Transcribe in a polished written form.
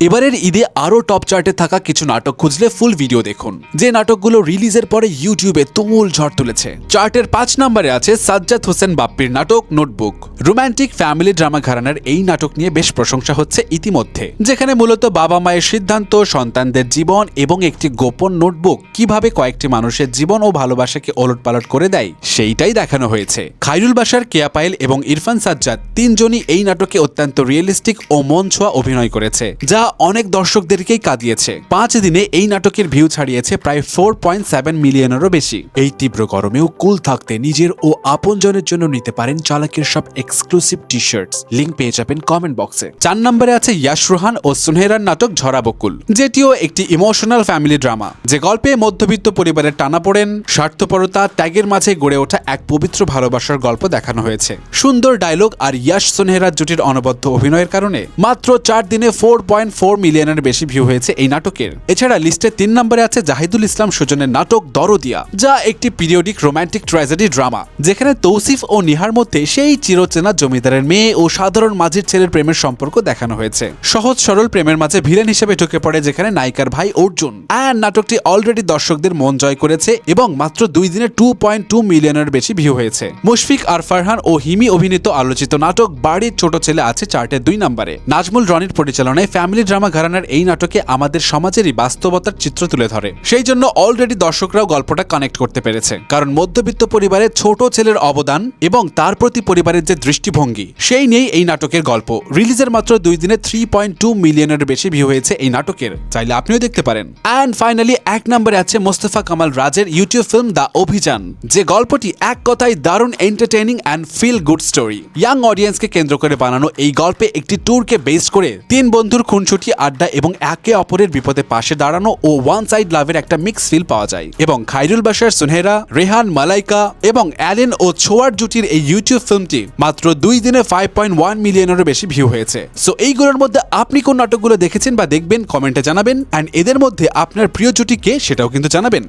এবারের ঈদে আরও টপ চার্টে থাকা কিছু নাটক খুঁজলে ফুল ভিডিও দেখুন। যে নাটকগুলো রিলিজের পরে ইউটিউবে তুমুল ঝড় তুলেছে। চার্টের ৫ নম্বরে আছে সাজ্জাদ হোসেন বাপ্পির নাটক নোটবুক। রোমান্টিক ফ্যামিলি ড্রামা ঘরানার এই নাটক নিয়ে বেশ প্রশংসা হচ্ছে ইতিমধ্যে, যেখানে মূলত বাবা মায়ের সিদ্ধান্ত, সন্তানদের জীবন এবং একটি গোপন নোটবুক কিভাবে কয়েকটি মানুষের জীবন ও ভালোবাসাকে ওলটপালট করে দেয় সেইটাই দেখানো হয়েছে। খায়রুল বাশার, কেয়া পায়েল এবং ইরফান সাজ্জাদ তিনজনই এই নাটকে অত্যন্ত রিয়েলিস্টিক ও মন ছোঁয়া অভিনয় করেছে, যা অনেক দর্শকদেরকেই কাঁদিয়েছে। ৫ দিনে এই নাটকের ভিউ ছাড়িয়েছে প্রায় 4.7 মিলিয়নেরও বেশি। এই তীব্র গরমেও কুল থাকতে নিজের ও আপনজনের জন্য নিতে পারেন চালাকের সব এক্সক্লুসিভ টি শার্টস। লিঙ্ক পেয়ে যাবেন কমেন্ট বক্সে। ৪ নম্বরে আছে ইয়াশ রোহান ও সুনহেরার নাটক ঝরা বকুল, যেটিও একটি ইমোশনাল ফ্যামিলি ড্রামা। যে গল্পে মধ্যবিত্ত পরিবারের টানাপোড়েন, স্বার্থপরতা, ত্যাগের মাঝে গড়ে ওঠা এক পবিত্র ভালোবাসার গল্প দেখানো হয়েছে। সুন্দর ডায়লগ আর ইয়াশ সুনহেরার জুটির অনবদ্য অভিনয়ের কারণে মাত্র ৪ দিনে 4.4 মিলিয়নের বেশি ভিউ হয়েছে এই নাটকের। এছাড়া লিস্টে ৩ নম্বরে আছে জাহিদুল ইসলাম সুজনের নাটক দরদিয়া, যা একটি পিরিয়ডিক রোমান্টিক ট্র্যাজেডি ড্রামা, যেখানে তৌসিফ ও নিহার মধ্যে সেই চিরচেনা জমিদারের মেয়ে ও সাধারণ মাঝির ছেলের প্রেমের সম্পর্ক দেখানো হয়েছে। সহজ সরল প্রেমের মাঝে ভিলেন হিসেবে ঢুকে পড়ে যেখানে নায়িকার ভাই অর্জুন। নাটকটি অলরেডি দর্শকদের মন জয় করেছে এবং মাত্র ২ দিনে 2.2 মিলিয়নের বেশি ভিউ হয়েছে। মুশফিক আর ফারহান ও হিমি অভিনীত আলোচিত নাটক বাড়ির ছোট ছেলে আছে চার্টে ২ নম্বরে। নাজমুল রনির পরিচালনায় ফ্যামিলি ড্রামা ঘরানার এই নাটকে আমাদের সমাজেরই বাস্তবতার চিত্র তুলে ধরে। সেই জন্য অলরেডি দর্শকরাও গল্পটা কানেক্ট করতে পেরেছে, কারণ মধ্যবিত্ত পরিবারের ছোট ছেলের অবদান এবং তার প্রতি পরিবারের যে দৃষ্টিভঙ্গি সেই নিয়েই এই নাটকের গল্প। রিলিজের মাত্র ২ দিনে 3.2 মিলিয়নের বেশি ভিউ হয়েছে এই নাটকের, চাইলে আপনিও দেখতে পারেন। অ্যান্ড ফাইনালি ১ নম্বরে আছে মোস্তফা কামাল রাজের ইউটিউব ফিল্ম দ্য অভিযান, যে গল্পটি এক কথায় দারুণ entertaining and feel good story. Young অডিয়েন্সকে কেন্দ্র করে বানানো এই গল্পে একটি ট্যুরকে বেস করে ৩ বন্ধুর খুনসুটি, আড্ডা এবং একে অপরের বিপদে পাশে দাঁড়ানো ও ওয়ান সাইড লাভের একটা মিক্স ফিল পাওয়া যায়। এবং খায়রুল বাশার, সুনহেরা, রেহান, মালাইকা এবং অ্যালেন ও ছোয়ার জুটির এই ইউটিউব ফিল্মটি মাত্র ২ দিনে 5.1 মিলিয়নেরও বেশি ভিউ হয়েছে। সো এইগুলোর মধ্যে আপনি কোন নাটকগুলো দেখেছেন বা দেখবেন কমেন্টে জানাবেন, অ্যান্ড এদের মধ্যে আপনার প্রিয় জুটি কে সেটাও কিন্তু জানাবেন।